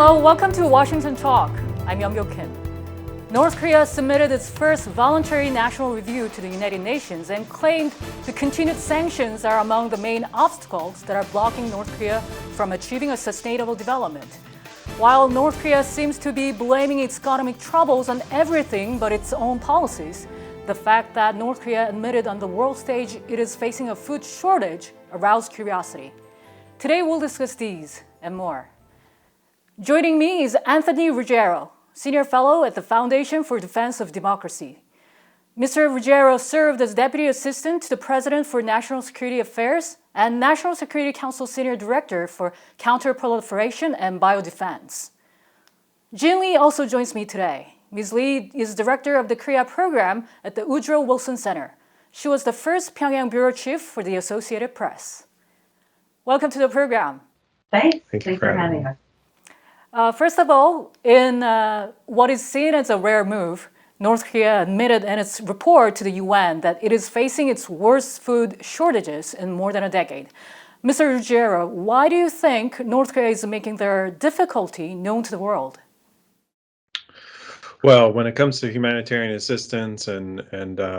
Hello, welcome to Washington Talk. I'm Young-Gyo Kim. North Korea submitted its first voluntary national review to the United Nations and claimed the continued sanctions are among the main obstacles that are blocking North Korea from achieving a sustainable development. While North Korea seems to be blaming its economic troubles on everything but its own policies, the fact that North Korea admitted on the world stage it is facing a food shortage aroused curiosity. Today we'll discuss these and more. Joining me is Anthony Ruggiero, Senior Fellow at the Foundation for Defense of Democracy. Mr. Ruggiero served as Deputy Assistant to the President for National Security Affairs and National Security Council Senior Director for Counterproliferation and Biodefense. Jin Lee also joins me today. Ms. Lee is Director of the Korea Program at the Woodrow Wilson Center. She was the first Pyongyang Bureau Chief for the Associated Press. Welcome to the program. Thanks for having us. First of all, in what is seen as a rare move, North Korea admitted in its report to the UN that it is facing its worst food shortages in more than a decade. Mr. Ruggiero, why do you think North Korea is making their difficulty known to the world? Well, when it comes to humanitarian assistance and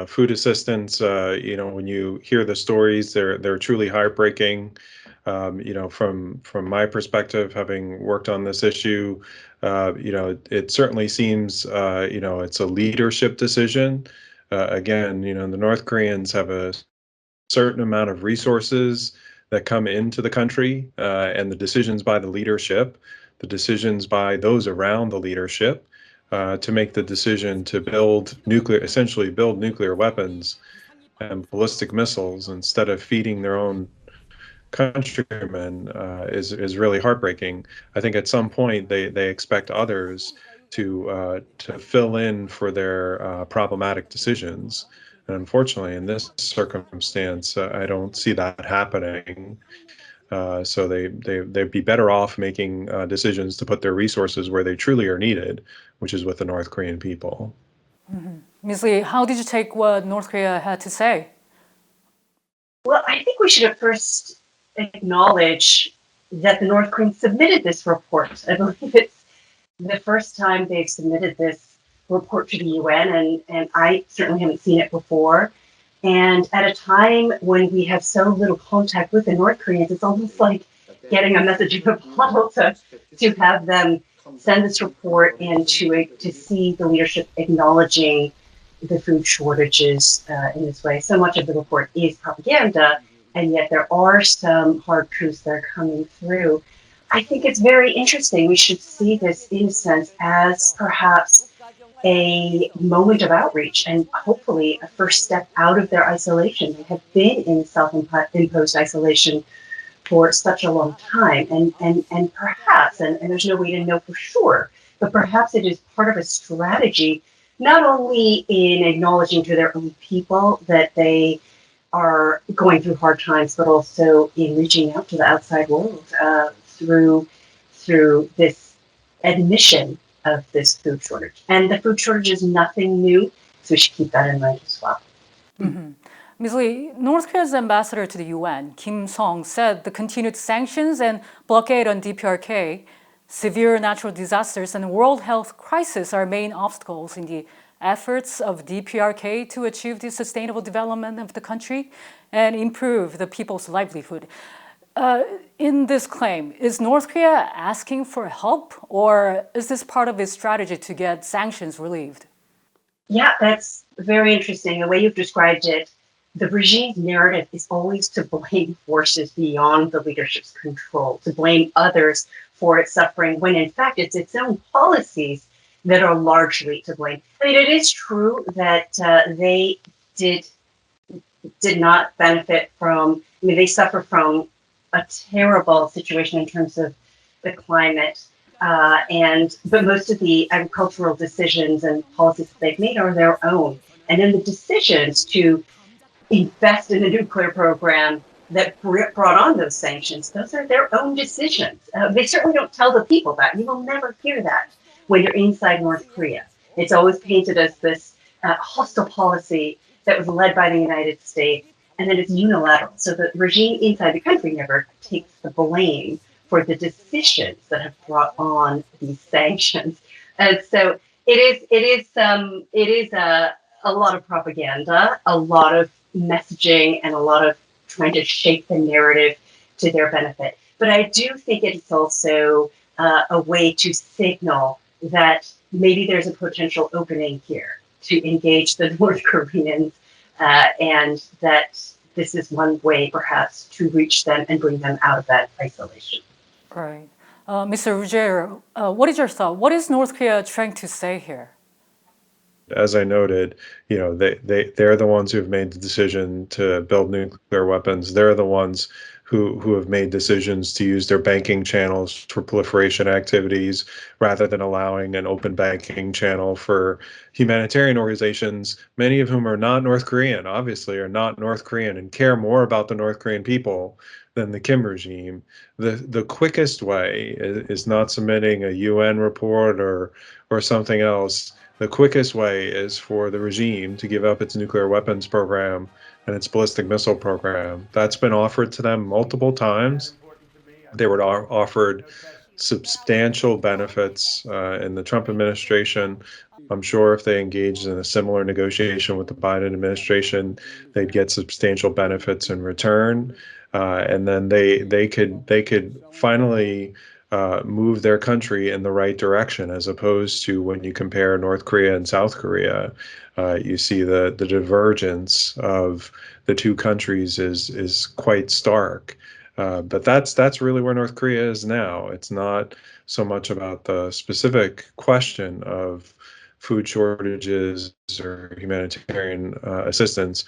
food assistance, when you hear the stories, they're truly heartbreaking. From my perspective, having worked on this issue, it certainly seems, it's a leadership decision. Again, the North Koreans have a certain amount of resources that come into the country, and the decisions by the leadership, the decisions by those around the leadership, to make the decision to essentially build nuclear weapons and ballistic missiles instead of feeding their own countrymen is really heartbreaking. I think at some point they expect others to fill in for their problematic decisions, and unfortunately, in this circumstance, I don't see that happening. So they'd be better off making decisions to put their resources where they truly are needed, which is with the North Korean people. Mm-hmm. Ms. Lee, how did you take what North Korea had to say? Well, I think we should at first acknowledge that the North Koreans submitted this report. I believe it's the first time they've submitted this report to the UN, and I certainly haven't seen it before. And at a time when we have so little contact with the North Koreans, it's almost like getting a message in a bottle to have them send this report and to see the leadership acknowledging the food shortages in this way. So much of the report is propaganda, and yet there are some hard truths that are coming through. I think it's very interesting. We should see this, in a sense, as perhaps a moment of outreach and hopefully a first step out of their isolation. They have been in self-imposed isolation for such a long time. And perhaps, and there's no way to know for sure, but perhaps it is part of a strategy, not only in acknowledging to their own people that they are going through hard times, but also in reaching out to the outside world through this admission of this food shortage. And the food shortage is nothing new, so we should keep that in mind as well. Mm-hmm. Ms. Lee, North Korea's ambassador to the UN, Kim Song, said the continued sanctions and blockade on DPRK, severe natural disasters, and world health crisis are main obstacles in the efforts of DPRK to achieve the sustainable development of the country and improve the people's livelihood. In this claim, is North Korea asking for help, or is this part of its strategy to get sanctions relieved? Yeah, that's very interesting. The way you've described it, the regime's narrative is always to blame forces beyond the leadership's control, to blame others for its suffering, when in fact it's its own policies that are largely to blame. I mean, it is true that they did not benefit from, they suffer from a terrible situation in terms of the climate, but most of the agricultural decisions and policies that they've made are their own. And then the decisions to invest in a nuclear program that brought on those sanctions, those are their own decisions. They certainly don't tell the people that. You will never hear that when you're inside North Korea. It's always painted as this hostile policy that was led by the United States, and then it's unilateral. So the regime inside the country never takes the blame for the decisions that have brought on these sanctions. And so it is a lot of propaganda, a lot of messaging, and a lot of trying to shape the narrative to their benefit. But I do think it's also a way to signal that maybe there's a potential opening here to engage the North Koreans, and that this is one way perhaps to reach them and bring them out of that isolation. Right. Mr. Ruggiero, what is your thought? What is North Korea trying to say here? As I noted, they're the ones who have made the decision to build nuclear weapons. They're the ones who have made decisions to use their banking channels for proliferation activities rather than allowing an open banking channel for humanitarian organizations, many of whom are not North Korean, obviously are not North Korean and care more about the North Korean people than the Kim regime. The quickest way is not submitting a UN report or something else. The quickest way is for the regime to give up its nuclear weapons program and its ballistic missile program. That's been offered to them multiple times. They were offered substantial benefits in the Trump administration. I'm sure if they engaged in a similar negotiation with the Biden administration, they'd get substantial benefits in return, and then they could finally move their country in the right direction, as opposed to when you compare North Korea and South Korea, you see the divergence of the two countries is quite stark. But that's really where North Korea is now. It's not so much about the specific question of food shortages or humanitarian assistance.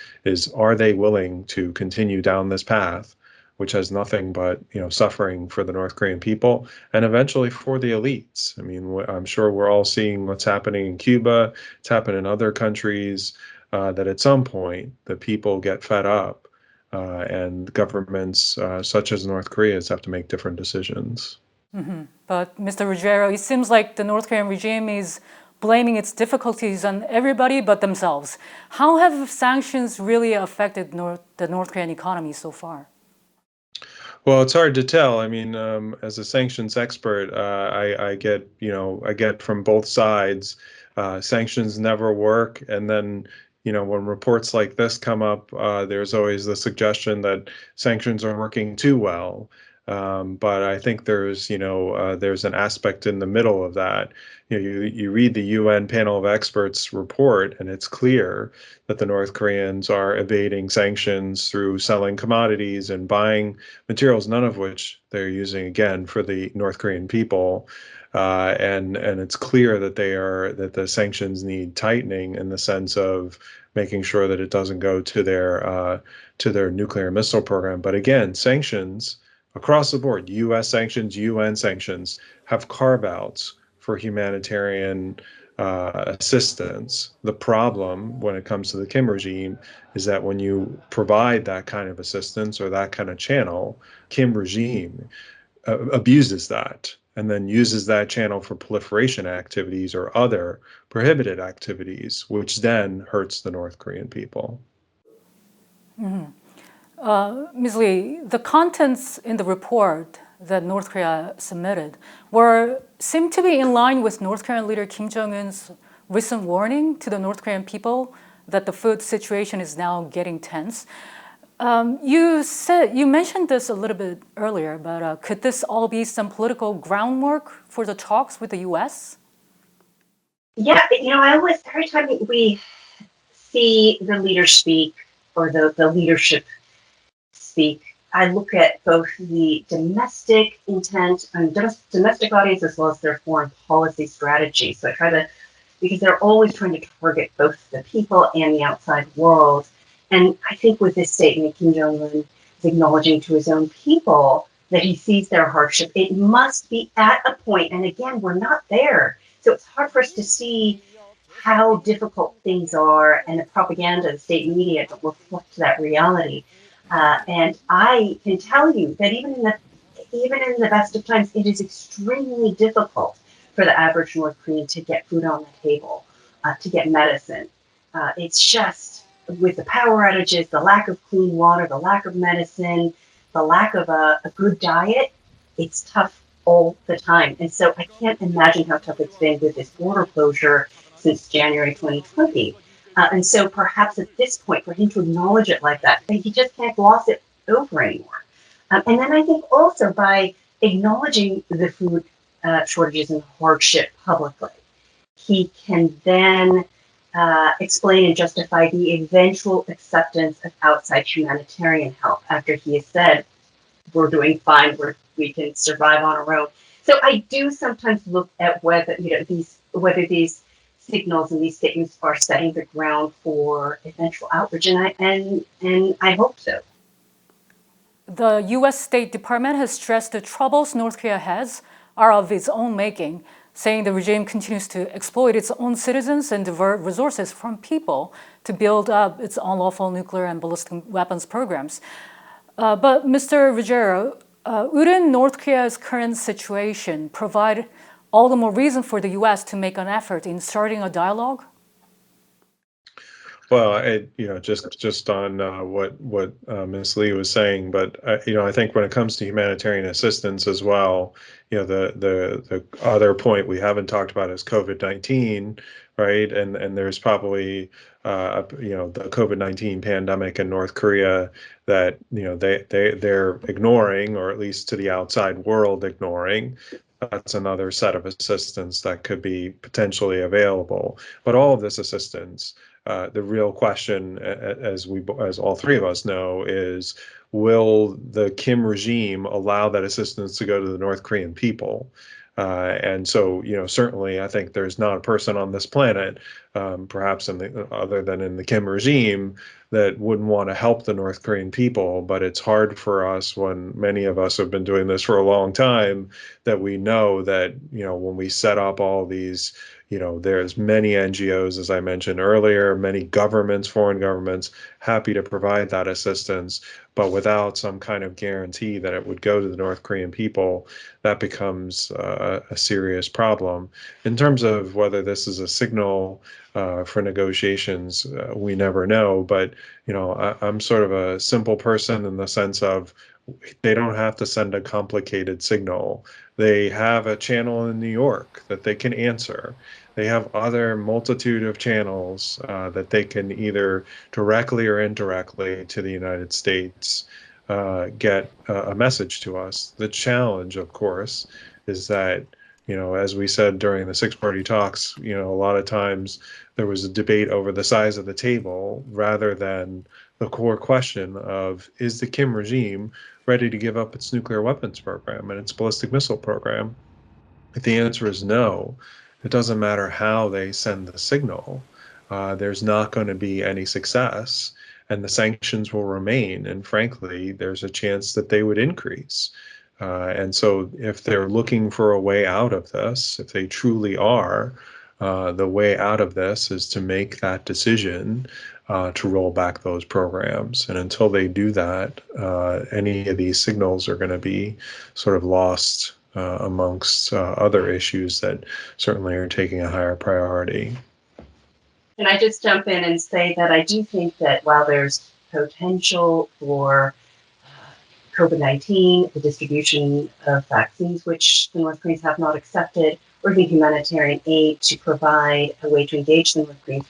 Are they willing to continue down this path, which has nothing but suffering for the North Korean people and eventually for the elites? I mean, I'm sure we're all seeing what's happening in Cuba. It's happened in other countries, that at some point the people get fed up, and governments such as North Korea's have to make different decisions. But Mr. Ruggiero, it seems like the North Korean regime is blaming its difficulties on everybody but themselves. How have sanctions really affected the North Korean economy so far? Well, it's hard to tell. I mean, as a sanctions expert, I get from both sides. Sanctions never work, and then when reports like this come up, there's always the suggestion that sanctions are working too well. But I think there's an aspect in the middle of that. You read the UN panel of experts report, and it's clear that the North Koreans are evading sanctions through selling commodities and buying materials, none of which they're using again for the North Korean people. And it's clear that the sanctions need tightening in the sense of making sure that it doesn't go to their nuclear missile program. But again, sanctions across the board, U.S. sanctions, UN sanctions, have carve-outs for humanitarian assistance. The problem when it comes to the Kim regime is that when you provide that kind of assistance or that kind of channel, Kim regime abuses that and then uses that channel for proliferation activities or other prohibited activities, which then hurts the North Korean people. Ms. Lee, the contents in the report that North Korea submitted seemed to be in line with North Korean leader Kim Jong-un's recent warning to the North Korean people that the food situation is now getting tense. You mentioned this a little bit earlier, but could this all be some political groundwork for the talks with the U.S.? Yeah, every time we see the leader speak or the leadership speak, I look at both the domestic intent and domestic audience as well as their foreign policy strategy. So I try to, because they're always trying to target both the people and the outside world. And I think with this statement, Kim Jong-un is acknowledging to his own people that he sees their hardship. It must be at a point, and again, we're not there. So it's hard for us to see how difficult things are, and the propaganda, the state media don't reflect that reality. And I can tell you that even in the best of times, it is extremely difficult for the average North Korean to get food on the table, to get medicine. It's just with the power outages, the lack of clean water, the lack of medicine, the lack of a good diet, it's tough all the time. And so I can't imagine how tough it's been with this border closure since January 2020. And so perhaps at this point, for him to acknowledge it like that, he just can't gloss it over anymore. And then I think also by acknowledging the food shortages and hardship publicly, he can then explain and justify the eventual acceptance of outside humanitarian help after he has said, we're doing fine, we can survive on our own. So I do sometimes look at whether these signals and these statements are setting the ground for eventual outreach, and I hope so. The U.S. State Department has stressed the troubles North Korea has are of its own making, saying the regime continues to exploit its own citizens and divert resources from people to build up its unlawful nuclear and ballistic weapons programs. But Mr. Ruggiero, wouldn't North Korea's current situation provide all the more reason for the U.S. to make an effort in starting a dialogue? Well, just on what Ms. Lee was saying, but I think when it comes to humanitarian assistance as well, the other point we haven't talked about is COVID-19, right? And there's probably the COVID-19 pandemic in North Korea that they're ignoring, or at least to the outside world ignoring. That's another set of assistance that could be potentially available. But all of this assistance, the real question, as all three of us know, is will the Kim regime allow that assistance to go to the North Korean people? And so, certainly, I think there's not a person on this planet, perhaps other than in the Kim regime, that wouldn't want to help the North Korean people. But it's hard for us, when many of us have been doing this for a long time, that we know that, when we set up all these, there's many NGOs, as I mentioned earlier, many governments, foreign governments, happy to provide that assistance, but without some kind of guarantee that it would go to the North Korean people, that becomes a serious problem. In terms of whether this is a signal for negotiations, we never know. But, I'm sort of a simple person in the sense of they don't have to send a complicated signal. They have a channel in New York that they can answer. They have other multitude of channels that they can either directly or indirectly to the United States get a message to us. The challenge, of course, is that, as we said during the six-party talks, a lot of times there was a debate over the size of the table rather than the core question of, is the Kim regime ready to give up its nuclear weapons program and its ballistic missile program? If the answer is no, it doesn't matter how they send the signal. There's not going to be any success, and the sanctions will remain. And frankly, there's a chance that they would increase. And so if they're looking for a way out of this, if they truly are, the way out of this is to make that decision to roll back those programs. And until they do that, any of these signals are going to be sort of lost amongst other issues that certainly are taking a higher priority. Can I just jump in and say that I do think that while there's potential for COVID-19, the distribution of vaccines, which the North Koreans have not accepted, or even humanitarian aid to provide a way to engage the North Koreans,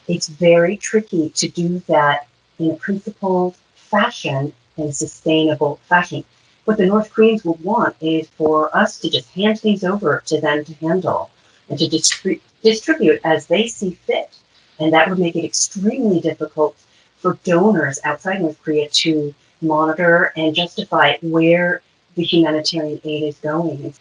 it's very tricky to do that in a principled fashion and sustainable fashion. What the North Koreans would want is for us to just hand things over to them to handle and to distribute as they see fit. And that would make it extremely difficult for donors outside North Korea to monitor and justify where the humanitarian aid is going.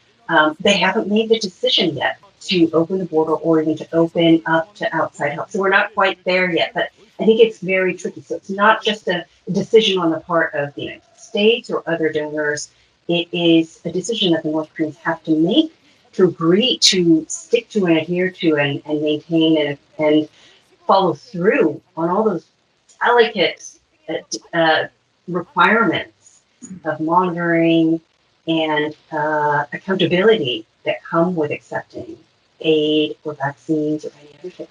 They haven't made the decision yet to open the border or even to open up to outside help. So we're not quite there yet, but I think it's very tricky. So it's not just a decision on the part of the United States or other donors. It is a decision that the North Koreans have to make, to agree to stick to and adhere to and maintain and follow through on all those delicate requirements of monitoring and accountability that come with accepting aid or vaccines or any other type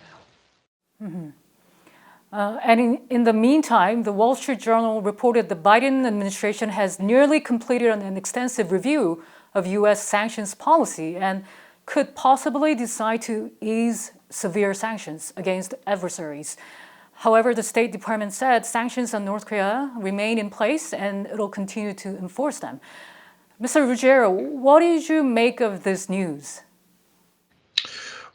of help. In the meantime, the Wall Street Journal reported the Biden administration has nearly completed an extensive review of U.S. sanctions policy and could possibly decide to ease severe sanctions against adversaries. However, the State Department said sanctions on North Korea remain in place and it'll continue to enforce them. Mr. Ruggiero, what did you make of this news?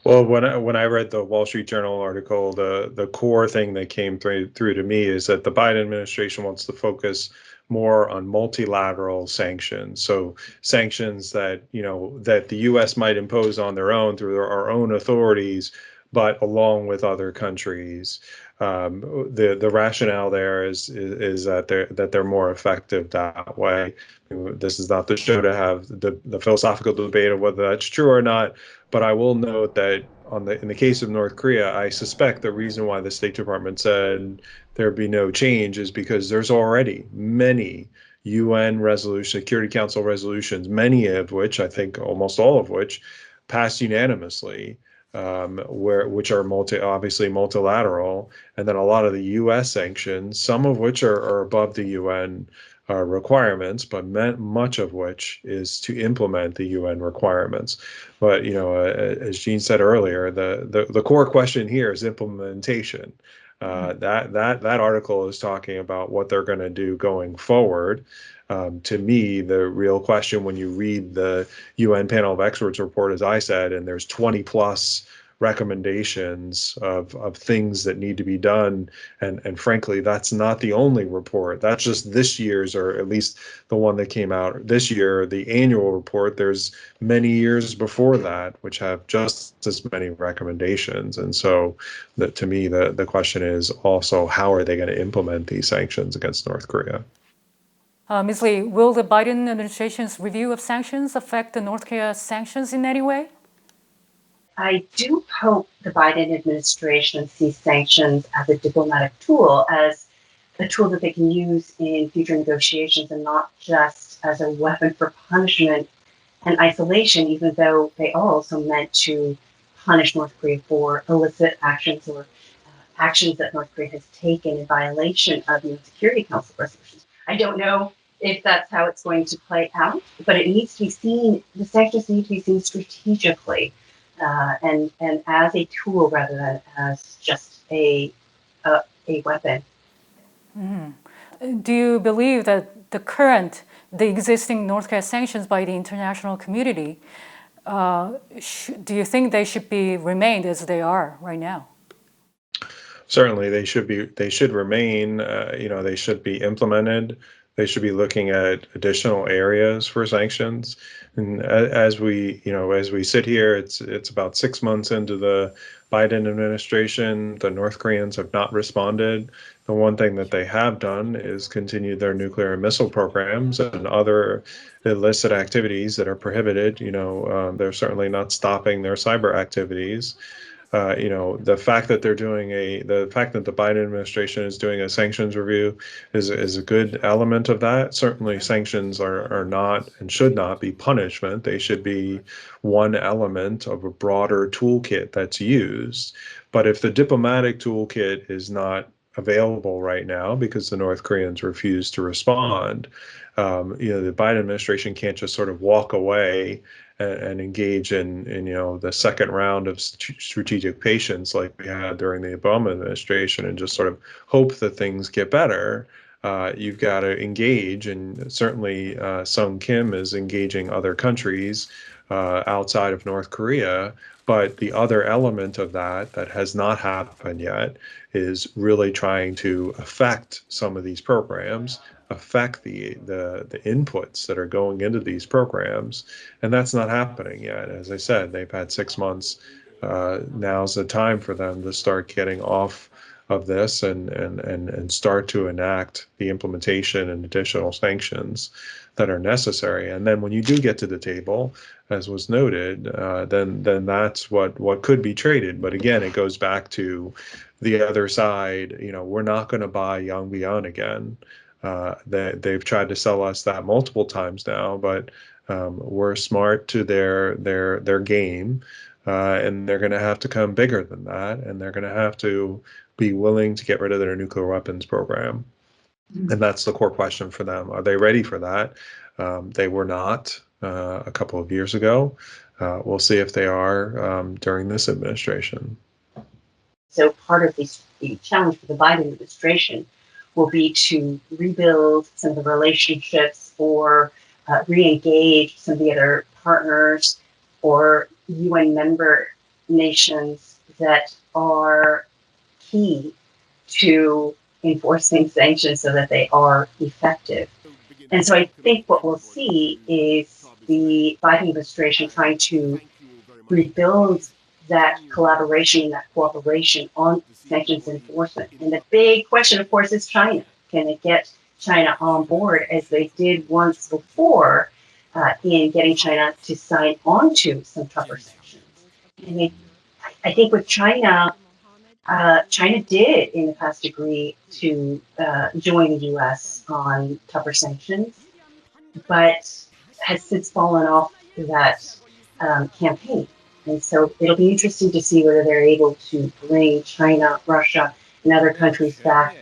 Well, when I read the Wall Street Journal article, the core thing that came through to me is that the Biden administration wants to focus more on multilateral sanctions. So sanctions that that the U.S. might impose on their own through our own authorities, but along with other countries. The rationale there is that they're more effective that way. This is not the show to have the philosophical debate of whether that's true or not, but I will note that in the case of North Korea, I suspect the reason why the State Department said there be no change is because there's already many UN Security Council resolutions, many of which, I think almost all of which, passed unanimously, which are obviously multilateral, and then a lot of the U.S. sanctions, some of which are above the UN requirements, but much of which is to implement the UN requirements. But as Jean said earlier, the core question here is implementation. That article is talking about what they're going to do going forward. To me, the real question when you read the UN panel of experts report, as I said, and there's 20 plus recommendations of things that need to be done, and frankly, that's not the only report. That's just this year's, or at least the one that came out this year, the annual report. There's many years before that which have just as many recommendations, and so to me, the question is also how are they going to implement these sanctions against North Korea? Ms. Lee, will the Biden administration's review of sanctions affect the North Korea sanctions in any way? I do hope the Biden administration sees sanctions as a diplomatic tool, as a tool that they can use in future negotiations and not just as a weapon for punishment and isolation, even though they are also meant to punish North Korea for illicit actions or actions that North Korea has taken in violation of UN Security Council resolutions. I don't know if that's how it's going to play out, but it needs to be seen, the sanctions need to be seen strategically. And as a tool rather than as just a weapon. Mm-hmm. Do you believe that the existing North Korea sanctions by the international community, do you think they should be remained as they are right now? Certainly, they should remain. They should be implemented. They should be looking at additional areas for sanctions. And as we sit here, it's about 6 months into the Biden administration. The North Koreans have not responded. The one thing that they have done is continue their nuclear and missile programs and other illicit activities that are prohibited. They're certainly not stopping their cyber activities. The fact that the Biden administration is doing a sanctions review is a good element of that. Certainly, sanctions are not and should not be punishment. They should be one element of a broader toolkit that's used. But if the diplomatic toolkit is not available right now because the North Koreans refuse to respond, the Biden administration can't just sort of walk away and engage in the second round of strategic patience like we had during the Obama administration and just sort of hope that things get better. You've got to engage, and certainly Sung Kim is engaging other countries outside of North Korea. But the other element of that has not happened yet is really trying to affect some of these programs, affect the inputs that are going into these programs, and that's not happening yet. As I said, they've had 6 months. Now's the time for them to start getting off of this and start to enact the implementation and additional sanctions that are necessary. And then when you do get to the table, as was noted, then that's what could be traded. But again, it goes back to the other side. We're not going to buy Yongbyon again. They've tried to sell us that multiple times now, but we're smart to their game, and they're going to have to come bigger than that, and they're going to have to be willing to get rid of their nuclear weapons program. And that's the core question for them. Are they ready for that? They were not a couple of years ago. We'll see if they are during this administration. So part of the challenge for the Biden administration will be to rebuild some of the relationships or re-engage some of the other partners or UN member nations that are key to enforcing sanctions so that they are effective. And so I think what we'll see is the Biden administration trying to rebuild that collaboration and that cooperation on sanctions enforcement. And the big question, of course, is China. Can it get China on board as they did once before in getting China to sign on to some tougher sanctions? I think with China, China did in the past agree to join the U.S. on tougher sanctions, but has since fallen off that campaign. And so it'll be interesting to see whether they're able to bring China, Russia, and other countries back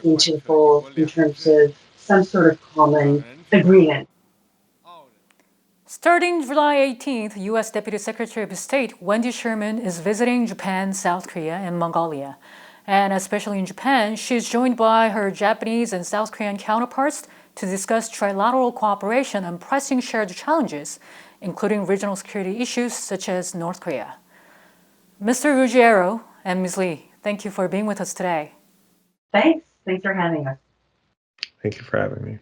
into the fold in terms of some sort of common agreement. Starting July 18th, U.S. Deputy Secretary of State Wendy Sherman is visiting Japan, South Korea, and Mongolia. And especially in Japan, she's joined by her Japanese and South Korean counterparts to discuss trilateral cooperation on pressing shared challenges, including regional security issues such as North Korea. Mr. Ruggiero and Ms. Lee, thank you for being with us today. Thanks. Thanks for having us. Thank you for having me.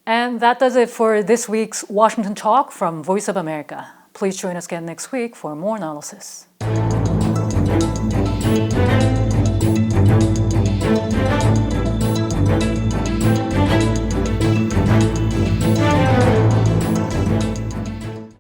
And that does it for this week's Washington Talk from Voice of America. Please join us again next week for more analysis.